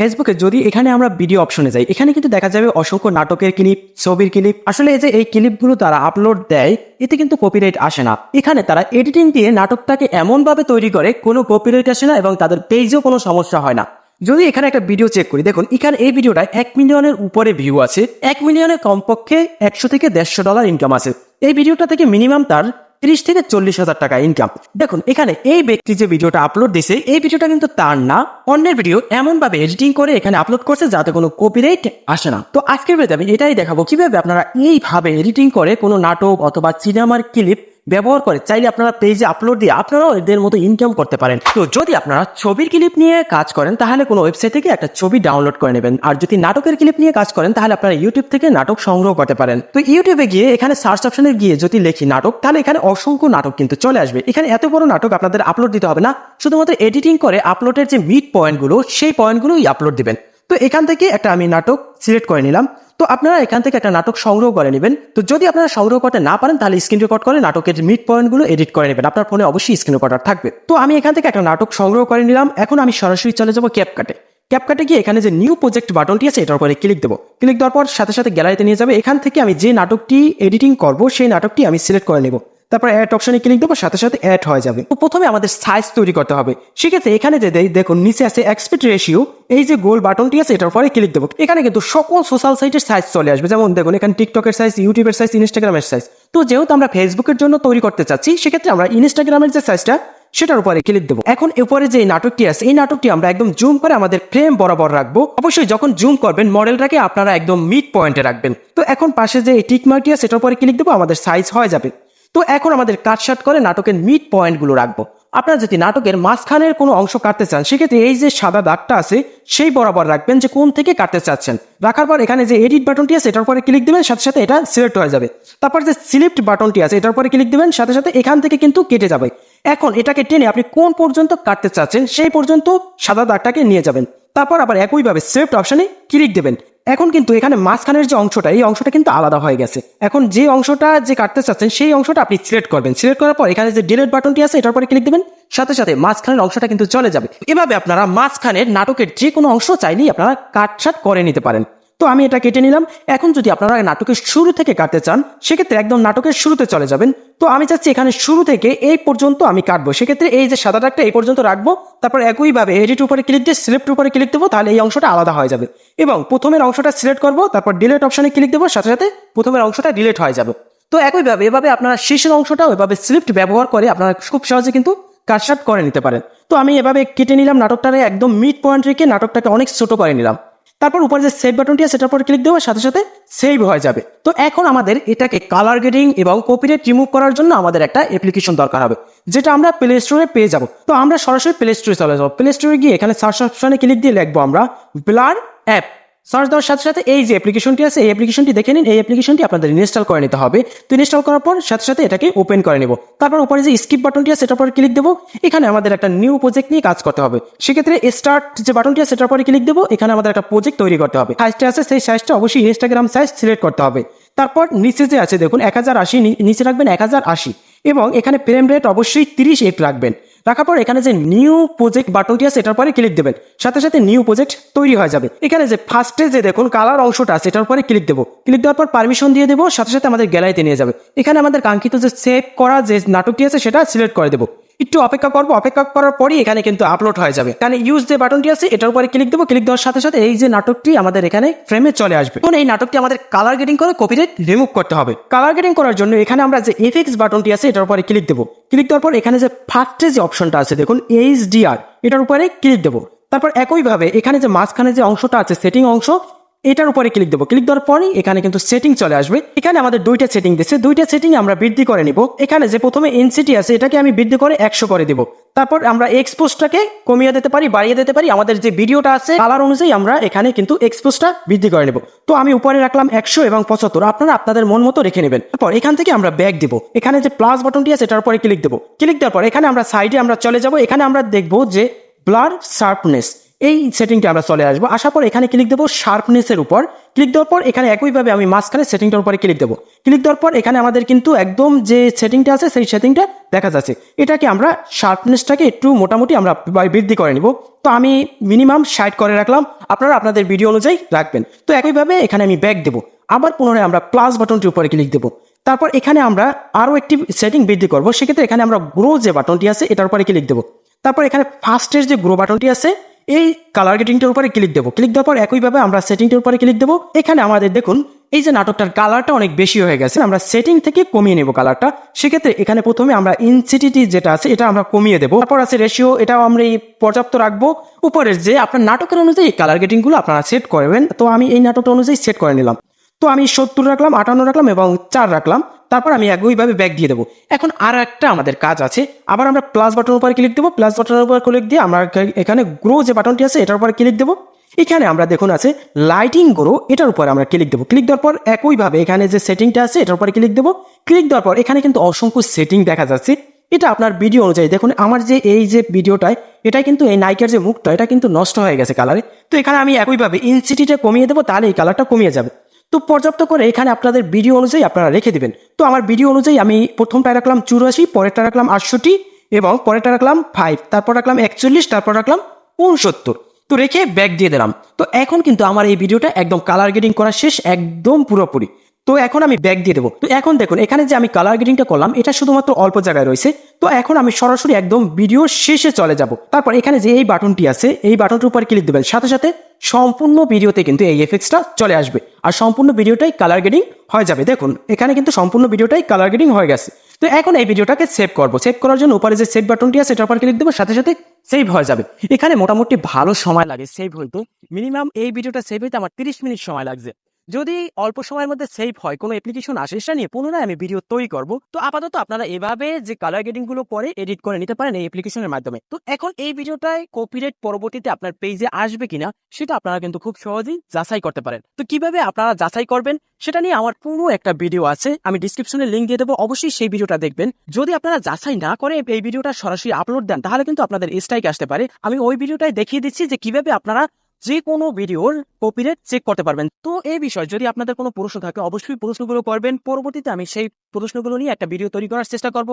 ফেসবুকে যদি এখানে আমরা ভিডিও অপশনে যাই, এখানে কিন্তু দেখা যাবে অসংখ্য নাটকের ক্লিপ, ছবির ক্লিপ। আসলে এই যে এই ক্লিপগুলো তারা আপলোড দেয়, এতে কিন্তু কপিরাইট আসে না। এখানে তারা এডিটিং দিয়ে নাটকটাকে এমনভাবে তৈরি করে কোনো কপিরাইট আসে না এবং তাদের পেজেও কোনো সমস্যা হয় না। যদি এখানে একটা ভিডিও চেক করি, দেখুন এখানে এই ভিডিওটা 1 মিলিয়নের উপরে ভিউ আছে। 1 মিলিয়নের কমপক্ষে 100 থেকে $150 ইনকাম আছে। এই ভিডিওটা থেকে মিনিমাম তার 30 থেকে 40,000 টাকা ইনকাম। দেখুন এখানে এই ব্যক্তি যে ভিডিওটা আপলোড দিছে, এই ভিডিওটা কিন্তু তার না, অন্যের ভিডিও এমন ভাবে এডিটিং করে এখানে আপলোড করছে যাতে কোনো কপিরাইট আসে না। তো আজকের ভিডিওতে আমি এটাই দেখাবো কিভাবে আপনারা এইভাবে এডিটিং করে কোনো নাটক অথবা সিনেমার ক্লিপ ব্যবহার করে চাইলে আপনারা পেজে আপলোড দিয়ে আপনারাও এদের মতো ইনকাম করতে পারেন। তো যদি আপনারা ছবির ক্লিপ নিয়ে কাজ করেন তাহলে কোনো ওয়েবসাইট থেকে একটা ছবি ডাউনলোড করে নেবেন, আর যদি নাটকের ক্লিপ নিয়ে কাজ করেন তাহলে আপনারা ইউটিউব থেকে নাটক সংগ্রহ করতে পারেন। তো ইউটিউবে গিয়ে এখানে সার্চ অপশনে গিয়ে যদি লিখি নাটক, তাহলে এখানে অসংখ্য নাটক কিন্তু চলে আসবে। এখানে এত বড় নাটক আপনাদের আপলোড দিতে হবে না, শুধুমাত্র এডিটিং করে আপলোডের যে মিড পয়েন্টগুলো সেই পয়েন্টগুলোই আপলোড দিবেন। তো এখান থেকে একটা আমি নাটক সিলেক্ট করে নিলাম। তো আপনারা এখান থেকে একটা নাটক সংগ্রহ করে নেবেন। তো যদি আপনারা সংগ্রহ করতে না পারেন তাহলে স্ক্রিন রেকর্ড করে নাটকের মিড পয়েন্টগুলো এডিট করে নেবেন। আপনার ফোনে অবশ্যই স্ক্রিন রেকর্ডার থাকবে। তো আমি এখান থেকে একটা নাটক সংগ্রহ করে নিলাম। এখন আমি সরাসরি চলে যাবো ক্যাপকাটে। ক্যাপকাটে গিয়ে এখানে যে নিউ প্রজেক্ট বাটনটি আছে এটার উপরে ক্লিক দেবো। ক্লিক দেওয়ার পর সাথে সাথে গ্যালারিতে নিয়ে যাবে। এখান থেকে আমি যে নাটকটি এডিটিং করব সেই নাটকটি আমি সিলেক্ট করে নেব। তারপর অ্যাড অপশনে ক্লিক দেবো, সাথে সাথে অ্যাড হয়ে যাবে। তো প্রথমে আমাদের সাইজ তৈরি করতে হবে। সেক্ষেত্রে এখানে যে দেখুন নিচে আছে এক্সপেক্ট রেশিও, এই যে গোল বাটনটি আছে এটার পরে ক্লিক দেবো। এখানে কিন্তু সকল সোশ্যাল সাইটের সাইজ চলে আসবে। যেমন দেখুন এখানে টিকটকের সাইজ, ইউটিউবের সাইজ, ইনস্টাগ্রামের সাইজ। তো যেহেতু আমরা ফেসবুকের জন্য তৈরি করতে চাচ্ছি, সেক্ষেত্রে আমরা ইনস্টাগ্রামের যে সাইজটা সেটার উপরে ক্লিক দেবো। এখন উপরে যে নাটকটি আছে এই নাটকটি আমরা একদম জুম করে আমাদের ফ্রেম বরাবর রাখবো। অবশ্যই যখন জুম করবেন মডেলটাকে আপনারা একদম মিড পয়েন্টে রাখবেন। তো এখন পাশে যে এই টিক মার্কটি আছে সেটার উপরে ক্লিক দেবো, আমাদের সাইজ হয়ে যাবে। তো এখন আমাদের কাটশাট করে নাটকের মিড পয়েন্টগুলো রাখবো। আপনারা যদি নাটকের মাঝখানের কোনো অংশ কাটতে চান, সেক্ষেত্রে এই যে সাদা দাগটা আছে সেই বরাবর রাখবেন যে কোন থেকে কাটতে চাচ্ছেন। রাখার পর এখানে যে এডিট বাটনটি আছে এটার উপরে ক্লিক দিবেন, সাথে সাথে এটা সিলেক্ট হয়ে যাবে। তারপর যে সিলেক্ট বাটনটি আছে এটার উপরে ক্লিক দিবেন, সাথে সাথে এখান থেকে কিন্তু কেটে যাবে। এখন এটাকে টেনে আপনি কোন পর্যন্ত কাটতে চাচ্ছেন সেই পর্যন্ত সাদা দাগটাকে নিয়ে যাবেন। তারপর আবার একইভাবে সিলেক্ট অপশনে ক্লিক দেবেন। এখন কিন্তু এখানে মাঝখানের যে অংশটা, এই অংশটা কিন্তু আলাদা হয়ে গেছে। এখন যে অংশটা যে কাটতে চাচ্ছেন সেই অংশটা আপনি সিলেক্ট করবেন। সিলেক্ট করার পর এখানে যে ডিলিট বাটনটি আছে এটার উপরে ক্লিক দিবেন, সাথে সাথে মাঝখানের অংশটা কিন্তু চলে যাবে। এভাবে আপনারা মাঝখানের নাটকের যে কোনো অংশ চাইলেই আপনারা কাটছাট করে নিতে পারেন। তো আমি এটা কেটে নিলাম। এখন যদি আপনারা নাটকের শুরু থেকে কাটতে চান, সেক্ষেত্রে একদম নাটকের শুরুতে চলে যাবেন। তো আমি চাচ্ছি এখানে শুরু থেকে এই পর্যন্ত আমি কাটবো। সেক্ষেত্রে এই যে সাদা দাগটা এই পর্যন্ত রাখবো। তারপর একইভাবে এডিট উপরে ক্লিক দিয়ে সিলেক্ট উপরে ক্লিক দেবো, তাহলে এই অংশটা আলাদা হয়ে যাবে। এবং প্রথমের অংশটা সিলেক্ট করবো, তারপর ডিলিট অপশনে ক্লিক দেবো, সাথে সাথে প্রথমের অংশটা ডিলিট হয়ে যাবে। তো একইভাবে এভাবে আপনারা শেষের অংশটাও এভাবে সিলেক্ট ব্যবহার করে আপনারা খুব সহজে কিন্তু কাটছাট করে নিতে পারেন। তো আমি এভাবে কেটে নিলাম নাটকটারে, একদম মিড পয়েন্ট রেখে নাটকটাকে অনেক ছোট করে নিলাম। তারপর উপরে যে সেভ বাটনটি আছে সেটার উপর ক্লিক দেওয়ার সাথে সাথে সেভ হয়ে যাবে। তো এখন আমাদের এটাকে কালার গ্রেডিং এবং কপিরাইট রিমুভ করার জন্য আমাদের একটা অ্যাপ্লিকেশন দরকার হবে, যেটা আমরা প্লে স্টোরে পেয়ে যাব। তো আমরা সরাসরি প্লে স্টোরে চলে যাবো। প্লে স্টোরে গিয়ে এখানে সার্চ অপশনে ক্লিক দিয়ে লিখবো আমরা ব্লার অ্যাপ। সার্চ দেওয়ার সাথে সাথে এই যে অ্যাপ্লিকেশনটি আছে এই অ্যাপ্লিকেশনটি দেখে নিন। এই অ্যাপ্লিকেশনটি আপনাদের ইনস্টল করে নিতে হবে। তো ইনস্টল করার পর সাথে সাথে এটাকে ওপেন করে নেব। তারপর উপরে যে স্কিপ বাটনটি আছে সেটার উপরে ক্লিক দেবো। এখানে আমাদের একটা নিউ প্রজেক্ট নিয়ে কাজ করতে হবে। সেক্ষেত্রে স্টার্ট যে বাটনটি আছে সেটার উপরে ক্লিক দেবো। এখানে আমাদের একটা প্রজেক্ট তৈরি করতে হবে। সাইজটা আছে সেই সাইজটা অবশ্যই ইনস্টাগ্রাম সাইজ সিলেক্ট করতে হবে। তারপর নিচে যে আছে দেখুন 1080, নিচে রাখবেন 1080 এবং এখানে ফ্রেম রেট অবশ্যই 30 রাখবেন। রাখার পর এখানে যে নিউ প্রজেক্ট বাটনটি আছে এটার পরে ক্লিক দেবেন, সাথে সাথে নিউ প্রজেক্ট তৈরি হয়ে যাবে। এখানে যে ফার্স্টে যে দেখুন কালার অংশটা আছে এটার পরে ক্লিক দেবো। ক্লিক দেওয়ার পর পারমিশন দিয়ে দেবো, সাথে সাথে আমাদের গ্যালারিতে নিয়ে যাবে। এখানে আমাদের কাঙ্ক্ষিত যে সেভ করা যে নাটকটি আছে সেটা সিলেক্ট করে দেবো। একটু অপেক্ষা করবো, অপেক্ষা করার পরই এখানে কিন্তু আপলোড হয়ে যাবে। এখানে ইউজ যে বাটনটি আছে এটার উপরে ক্লিক দেবো। ক্লিক দেওয়ার সাথে সাথে এই যে নাটকটি আমাদের এখানে ফ্রেমে চলে আসবে। এখন এই নাটকটি আমাদের কালার গ্রেডিং করে কপিরাইট রিমুভ করতে হবে। কালার গ্রেডিং করার জন্য এখানে আমরা যে এফএক্স বাটনটি আছে এটার উপরে ক্লিক দেবো। ক্লিক দেওয়ার পর এখানে যে ফার্স্টে যে অপশনটা আছে দেখুন HDR, এটার উপরে ক্লিক দেবো। তারপর একইভাবে এখানে যে মাঝখানে যে অংশটা আছে সেটিং অংশ, এটার উপরে ক্লিক দেবো। ক্লিক দেওয়ার পরই এখানে কিন্তু সেটিং চলে আসবে। এখানে আমাদের দুইটা সেটিং দিচ্ছে, দুইটা সেটিং আমরা বৃদ্ধি করে নিব। এখানে যে প্রথমে এনসিটি আছে এটাকে আমি বৃদ্ধি করে 100 করে দিব। তারপর আমরা এক্সপোজটাকে কমিয়ে দিতে পারি, বাড়িয়ে দিতে পারি। আমাদের যে ভিডিওটা আছে কালার অনুযায়ী আমরা এখানে কিন্তু এক্সপোজটা বৃদ্ধি করে নেব। তো আমি উপরে রাখলাম 100 এবং 75, আপনারা আপনাদের মন মতো রেখে নেবেন। তারপর এখান থেকে আমরা ব্যাক দিব। এখানে যে প্লাস বাটনটি আছে এটার উপরে ক্লিক দেবো। ক্লিক দেওয়ার পর এখানে আমরা সাইডে আমরা চলে যাব। এখানে আমরা দেখবো যে ব্লার শার্পনেস, এই সেটিংটা আমরা চলে আসবো, আসার পর এখানে ক্লিক দেবো শার্পনেসের উপর। ক্লিক দেওয়ার পর এখানে একইভাবে আমি মাঝখানে সেটিংটার উপরে ক্লিক দেবো। ক্লিক দেওয়ার পর এখানে আমাদের কিন্তু একদম যে সেটিংটা আছে সেই সেটিংটা দেখা যাচ্ছে। এটাকে আমরা শার্পনেসটাকে একটু মোটামুটি আমরা বৃদ্ধি করে নিব। তো আমি মিনিমাম 60 করে রাখলাম, আপনারা আপনাদের ভিডিও অনুযায়ী রাখবেন। তো একইভাবে এখানে আমি ব্যাক দেবো, আবার পুনরায় আমরা প্লাস বাটনটির উপরে ক্লিক দেবো। তারপর এখানে আমরা আরও একটি সেটিং বৃদ্ধি করবো, সেক্ষেত্রে এখানে আমরা গ্রো যে বাটনটি আছে এটার উপরে ক্লিক দেবো। তারপর এখানে ফার্স্টের যে গ্রো বাটনটি আছে এই কালার গ্রেডিংটার উপরে ক্লিক দেবো। ক্লিক দেওয়ার পর একইভাবে আমরা সেটিংটার উপরে ক্লিক দেবো। এখানে আমাদের দেখুন এই যে নাটকটার কালারটা অনেক বেশি হয়ে গেছে, আমরা সেটিং থেকে কমিয়ে নেব কালারটা। সেক্ষেত্রে এখানে প্রথমে আমরা ইনসিটিটি যেটা আছে এটা আমরা কমিয়ে দেবো। তারপর আছে রেশিও, এটাও আমরা এই পর্যাপ্ত রাখবো। উপরের যে আপনার নাটকের অনুযায়ী কালার গ্রেডিংগুলো আপনারা সেট করবেন, তো আমি এই নাটকটা অনুযায়ী সেট করে নিলাম। তো আমি 70 রাখলাম, 58 রাখলাম এবং 4 রাখলাম। তারপর আমি একইভাবে ব্যাক দিয়ে দেবো। এখন আর একটা আমাদের কাজ আছে, আবার আমরা প্লাস বাটনের উপর ক্লিক দেবো। প্লাস বাটনের উপর ক্লিক দিয়ে আমরা এখানে গ্রো যে বাটনটি আছে এটার উপর ক্লিক দেবো। এখানে আমরা দেখুন আছে লাইটিং গ্রো, এটার উপর আমরা ক্লিক দেবো। ক্লিক দেওয়ার পর একইভাবে এখানে যে সেটিংটা আছে এটার উপরে ক্লিক দেবো। ক্লিক দেওয়ার পর এখানে কিন্তু অসংখ্য সেটিং দেখা যাচ্ছে। এটা আপনার ভিডিও অনুযায়ী দেখুন, আমার যে এই যে ভিডিওটায় এটাই কিন্তু এই নায়িকার যে মুখটা এটা কিন্তু নষ্ট হয়ে গেছে কালারে। তো এখানে আমি একইভাবে ইনসিটিটা কমিয়ে দেবো, তাহলে এই কালারটা কমিয়ে যাবে। তো পর্যাপ্ত করে এখানে আপনাদের ভিডিও অনুযায়ী আপনারা রেখে দিবেন। তো আমার ভিডিও অনুযায়ী আমি প্রথমটা রাখলাম 84, পরেরটা রাখলাম 68 এবং পরেরটা রাখলাম 5, তারপর রাখলাম 41, তারপর রাখলাম 69। তো রেখে ব্যাক দিয়ে দিলাম। তো এখন কিন্তু আমার এই ভিডিওটা একদম কালার গ্রেডিং করা শেষ, একদম পুরোপুরি। তো এখন আমি ব্যাক দিয়ে দেবো। তো এখন দেখুন এখানে যে আমি কালার গ্রেডিংটা করলাম এটা শুধুমাত্র অল্প জায়গায় রয়েছে। তো এখন আমি সরাসরি একদম ভিডিও শেষে চলে যাব। তারপর এখানে যে এই বাটনটি আছে এই বাটনটির উপর ক্লিক দেবেন, সাথে সাথে সম্পূর্ণ ভিডিওতে কিন্তু এই এফেক্টসটা চলে আসবে আর সম্পূর্ণ ভিডিওটাই কালার গ্রেডিং হয়ে যাবে। দেখুন এখানে কিন্তু সম্পূর্ণ ভিডিওটাই কালার গ্রেডিং হয়ে গেছে। তো এখন এই ভিডিওটাকে সেভ করব। সেভ করার জন্য উপরে যে সেভ বাটনটি আছে এটার উপর ক্লিক দেবো, সাথে সাথে সেভ হয়ে যাবে। এখানে মোটামুটি ভালো সময় লাগে সেভ হইতে, মিনিমাম এই ভিডিওটা সেভ হইতে আমার 30 মিনিট সময় লাগছে। যদি অল্প সময়ের মধ্যে সেভ হয়, কোনো অ্যাপ্লিকেশন আসে, সেটা নিয়ে পুনরায় আমি ভিডিও তৈরি করব। তো আপাতত আপনারা এভাবে যে কালার গ্রেডিং গুলো পরে এডিট করে নিতে পারেন এই অ্যাপ্লিকেশনের মাধ্যমে। তো এখন এই ভিডিওটায় কপিরাইট পরবর্তীতে আপনার পেজে আসবে কিনা সেটা আপনারা কিন্তু খুব সহজেই যাচাই করতে পারেন। তো কিভাবে আপনারা যাচাই করবেন সেটা নিয়ে আমার পুরো একটা ভিডিও আছে, আমি ডিসক্রিপশনে লিংক দিয়ে দেবো, অবশ্যই সেই ভিডিওটা দেখবেন। যদি আপনারা যাচাই না করে এই ভিডিওটা সরাসরি আপলোড দেন তাহলে কিন্তু আপনাদের স্ট্রাইক আসতে পারে। আমি ওই ভিডিওটাই দেখিয়ে দিচ্ছি যে কিভাবে আপনারা যে কোনো ভিডিওর কপিরাইট চেক করতে পারবেন। তো এই বিষয়ে যদি আপনাদের কোনো প্রশ্ন থাকে অবশ্যই প্রশ্নগুলো করবেন, পরবর্তীতে আমি সেই প্রশ্নগুলো নিয়ে একটা ভিডিও তৈরি করার চেষ্টা করব।